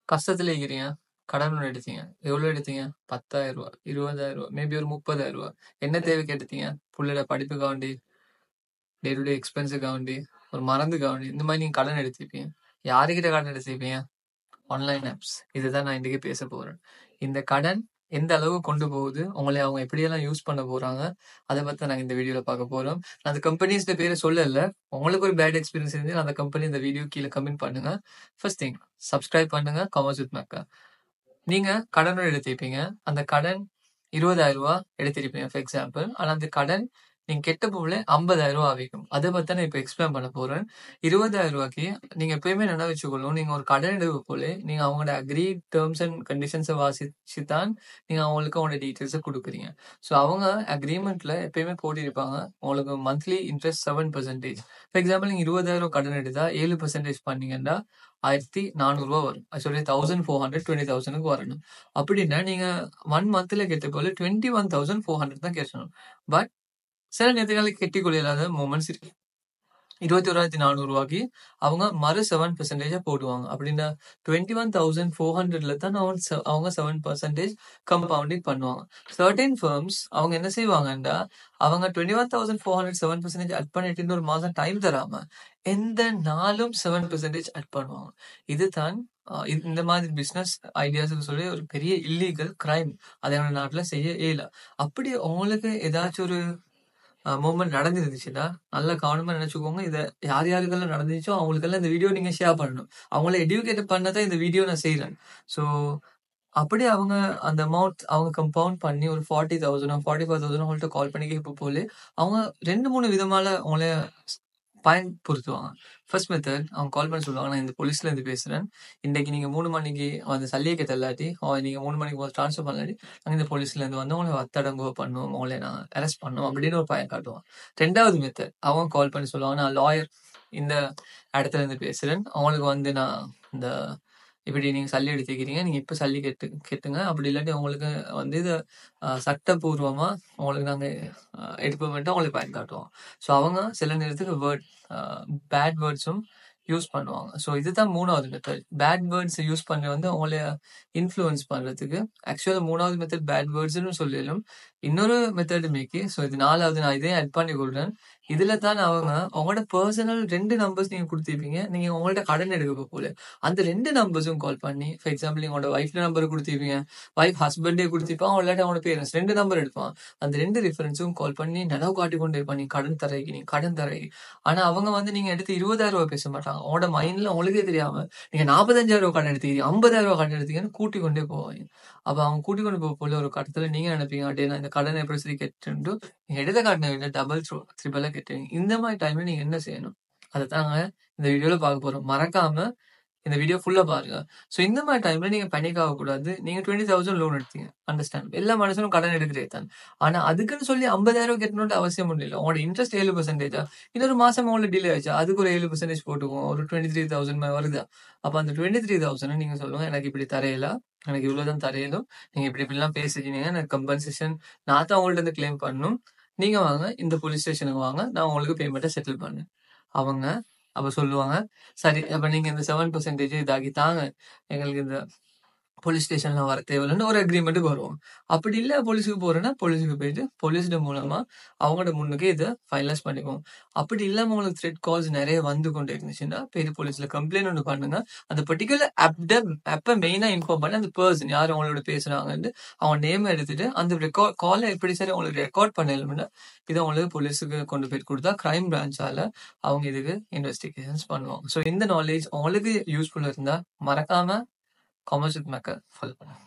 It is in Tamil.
கஷ்டத்துல இருக்கிறீங்க. கடன் ஒண்ணு எடுத்தீங்க. எவ்வளோ எடுத்தீங்க? ரூ. 10,000 ரூ. 20,000 மேபி ஒரு ரூ. 30,000 என்ன தேவைக்கு எடுத்தீங்க? புள்ளையோட படிப்புக்காண்டி, டே டு டே எக்ஸ்பென்ஸுக்காண்டி, ஒரு மருந்துக்காண்டி, இந்த மாரி நீங்க கடன் எடுத்திருப்பீங்க. யாருகிட்ட கடன் எடுத்திருப்பீங்க? Online apps. இதுதான் நான் இன்னைக்கு பேச போறேன். இந்த கடன் எந்த அளவுக்கு கொண்டு போகுது, உங்களை அவங்க எப்படியெல்லாம் யூஸ் பண்ண போறாங்க, அத பத்தி தான் நாங்க இந்த வீடியோல பார்க்க போறோம். நான் அந்த கம்பெனிஸ்ட பேர சொல்லல. உங்களுக்கு ஒரு பேட் எக்ஸ்பீரியன்ஸ் இருந்தா அந்த கம்பெனி இந்த வீடியோ கீழ கமெண்ட் பண்ணுங்க. ஃபர்ஸ்ட் திங் சப்ஸ்கிரைப் பண்ணுங்க. காமர்ஸ் வித் மக்கா. நீங்க கடன் எடுத்திருப்பீங்க. அந்த கடன் ரூ. 20,000 எடுத்திருப்பீங்க ஃபார் எக்ஸாம்பிள். ஆனா அந்த கடன் நீங்க கெட்ட போகல ரூ. 50,000 ஆகிக்கும். அத பத்தி தான் நான் இப்ப எக்ஸ்பிளைன் பண்ண போறேன். ரூ. 20,000க்கு நீங்க எப்பயுமே நினைவு வச்சுக்கணும். நீங்க ஒரு கடன் எடுக்க போல நீங்க அவங்களோட அக்ரி டெர்ம்ஸ் அண்ட் கண்டிஷன்ஸ வாசிச்சு தான் நீங்க அவங்களுக்கு உங்களோட டீடைல்ஸ குடுக்குறீங்க. ஸோ அவங்க அக்ரீமெண்ட்ல எப்பயுமே போட்டிருப்பாங்க. உங்களுக்கு மந்த்லி இன்ட்ரெஸ்ட் 7%. ஃபார் எக்ஸாம்பிள் நீங்க 20,000 கடன் எடுத்தா 7% பண்ணீங்கன்னா ரூ. 1,400 வரும். சாரி 1,400 20,000க்கு வரணும். அப்படின்னா நீங்க 1 மந்த்ல கெட்ட போல 21,400 தான் கட்டணும். பட் சில நேரத்துக்கு கெட்டிக்கொள்ள இல்லாத மொமெண்ட்ஸ் இருக்கு. 21,400 அவங்க மறு 7% போடுவாங்க. அப்படின்னா 21,400ல தான் அவங்க 7% கம்பவுண்டிங் பண்ணுவாங்க. சர்டன் ஃபர்ம்ஸ் அவங்க என்ன செய்வாங்கன்னா, அவங்க 21,400 7% அட் பண்ணிட்டு ஒரு மாசம் டைம் தராம எந்த நாளும் 7% அட் பண்ணுவாங்க. இதுதான் இந்த மாதிரி பிசினஸ் ஐடியாஸ்ன்னு சொல்லி ஒரு பெரிய இல்லீகல் கிரைம். அதை நம்ம நாட்டுல செய்ய இயல. அப்படி உங்களுக்கு ஏதாச்சும் ஒரு மூவ்மெண்ட் நடந்துருந்துச்சுன்னா, நல்லா கவனமா நினைச்சுக்கோங்க. இத யார் யாருக்கெல்லாம் நடந்துச்சோ அவங்களுக்கெல்லாம் இந்த வீடியோ நீங்க ஷேர் பண்ணணும். அவங்கள எடுகேட் பண்ண தான் இந்த வீடியோ நான் செய்றேன். ஸோ அப்படியே அவங்க அந்த அமௌண்ட் அவங்க கம்பவுண்ட் பண்ணி ஒரு 40,000 45,000 உங்கள்ட்ட கால் பண்ணி கேட்க போல, அவங்க 2, 3 விதமால உங்கள பயன்படுத்துவாங்க. ஃபர்ஸ்ட் மெத்தட் அவங்க கால் பண்ணி சொல்லுவாங்க, "நான் இந்த போலீஸ்ல இருந்து பேசுறேன். இன்னைக்கு நீங்க 3 மணிக்கு அந்த சல்லியக்க தள்ளாட்டி, நீங்க 3 மணிக்கு ட்ரான்ஸ்ஃபர் பண்ணலாட்டி, நாங்க இந்த போலீஸ்ல இருந்து வந்து உங்கள அத்தடங்கோ பண்ணுவோம். உங்கள நான் அரெஸ்ட் பண்ணுவோம்." அப்படின்னு ஒரு பயம் காட்டுவாங்க. 2வது மெத்தட் அவங்க கால் பண்ணி சொல்லுவாங்க, "நான் லாயர் இந்த இடத்துல இருந்து பேசுறேன். அவங்களுக்கு வந்து நான் இந்த இப்படி நீங்க சல்லி எடுத்துக்கிறீங்க. நீங்க இப்ப சல்லி கட்டுங்க. அப்படி இல்லாட்டி உங்களுக்கு வந்து இத சட்டபூர்வமா உங்களுக்கு நாங்க எடுப்போம்ன்ட்டு அவங்களுக்கு பயன் காட்டுவோம்." ஸோ அவங்க சில நேரத்துக்கு அ பேட் வேர்ட்ஸும் யூஸ் பண்ணுவாங்க. ஸோ இதுதான் 3வது மெத்தட். பேட் வேர்ட்ஸ் யூஸ் பண்ணி வந்து உங்கள இன்ஃப்ளூயன்ஸ் பண்றதுக்கு. ஆக்சுவலா 3வது மெத்தட் பேட் வேர்ட்ஸ்ன்னு சொல்லிலும். இன்னொரு மெத்தட் மேக்கி. ஸோ இது 4வது நான் இதையும் ஆட் பண்ணி கொள்றேன். இதுல தான் அவங்க உங்களோட பெர்சனல் 2 நம்பர்ஸ் நீங்க குடுத்திருப்பீங்க. நீங்க உங்கள்ட்ட கடன் எடுக்க போல. அந்த 2 நம்பர்ஸும் கால் பண்ணி, ஃபார் எக்ஸாம்பிள் உங்களோட வைஃப் நம்பர் குடுத்திருப்பீங்க. வைஃப் ஹஸ்பண்டே குடுத்திருப்பான். இல்லாட்டி அவங்களோட பேரண்ட்ஸ் 2 நம்பர் எடுப்பான். அந்த 2 ரெஃபரன்ஸும் கால் பண்ணி நினைவு காட்டிக் கொண்டே இருப்பான். நீ கடன் தரேன், நீ கடன் தரேன். ஆனா அவங்க வந்து நீங்க எடுத்து ரூ. 20,000 பேச மாட்டாங்க. அவங்களோட மைண்ட்ல உங்களுக்கே தெரியாம நீங்க ரூ. 45,000 கடன் எடுத்தீங்க, ரூ. 50,000 கடன் எடுத்தீங்கன்னு கூட்டிக் கொண்டே போவாங்க. அப்ப அவங்க கூட்டிக் கொண்டு போல ஒரு கட்டத்துல நீங்க நினைப்பீங்க, "அடே நான் இந்த கடனை எப்படி சரி கட்டுன்ட்டு" நீங்க எடுத்த கடனை விட டபுள் ட்ரிபிளா கட்டுவீங்க. இந்த மாதிரி டைம்ல நீங்க என்ன செய்யணும்? அதத்தாங்க இந்த வீடியோல பார்க்க போறோம். மறக்காம இந்த வீடியோ ஃபுல்லா பாருங்க. சோ இந்த மாதிரி டைம்ல நீங்க பேனிக் ஆகக்கூடாது. நீங்க 20,000 லோன் எடுத்தீங்க. அண்டர்ஸ்டாண்ட். எல்லா மனுஷனும் கடன் எடுக்கிறதே தான். ஆனா அதுக்குன்னு சொல்லி 50,000 கட்டணும்னு அவசியம் இல்ல. உங்களோட இன்ட்ரெஸ்ட் 7% இன்னொரு மாசம் உங்களுக்கு டிலே ஆச்சு. அதுக்கு ஒரு 7% போட்டுக்குவோம். ஒரு 23,000 வருதா? அப்ப அந்த 23,000 நீங்க சொல்லுங்க, "எனக்கு இப்படி தரையில. எனக்கு இவ்வளவுதான் தரையிலும். நீங்க இப்படி இப்படிலாம் பேசிட்டீங்க. எனக்கு கம்பன்சேஷன் நான் தான் உங்கள்ட்ட இருந்து கிளைம் பண்ணணும். நீங்க வாங்க இந்த போலீஸ் ஸ்டேஷனுக்கு வாங்க. நான் உங்களுக்கு பேமெண்ட்ட செட்டில் பண்ணேன்." அவங்க அப்ப சொல்லுவாங்க, "சரி அப்ப நீங்க இந்த 7% இதாக்கி தாங்க. எங்களுக்கு இந்த போலீஸ் ஸ்டேஷன்ல வர தேவையில்லன்னு" ஒரு அக்ரீமெண்ட்டுக்கு வருவோம். அப்படி இல்ல போலீஸுக்கு போறேன்னா, போலீஸுக்கு போயிட்டு போலீஸ்ட மூலமா அவங்களோட முன்னுக்கு இத ஃபைனலைஸ் பண்ணிக்குவோம். அப்படி இல்லாம உங்களுக்கு த்ரெட் கால்ஸ் நெறைய வந்து கொண்டே இருந்துச்சுன்னா, போயிட்டு போலீஸ்ல கம்ப்ளைண்ட் ஒண்ணு பண்ணுங்க. அந்த பர்ட்டிகுலர் ஆப்ப மெயினா இன்ஃபார்ம் பண்ணி அந்த பெர்சன் யார் அவங்களோட பேசுறாங்கன்னு அவங்க நேம் எடுத்துட்டு அந்த கால எப்படி சரி உங்களுக்கு ரெக்கார்ட் பண்ணலும்னா, இத உங்களுக்கு போலீஸுக்கு கொண்டு போய் குடுத்தா கிரைம் பிரான்ச்சால அவங்க இதுக்கு இன்வெஸ்டிகேஷன்ஸ் பண்ணுவாங்க. சோ இந்த நாலேட்ஜ் உங்களுக்கு யூஸ்ஃபுல்லா இருந்தா மறக்காம காமர்ஸ் வித் மேக்கர் ஃபாலோ பண்ணுங்க.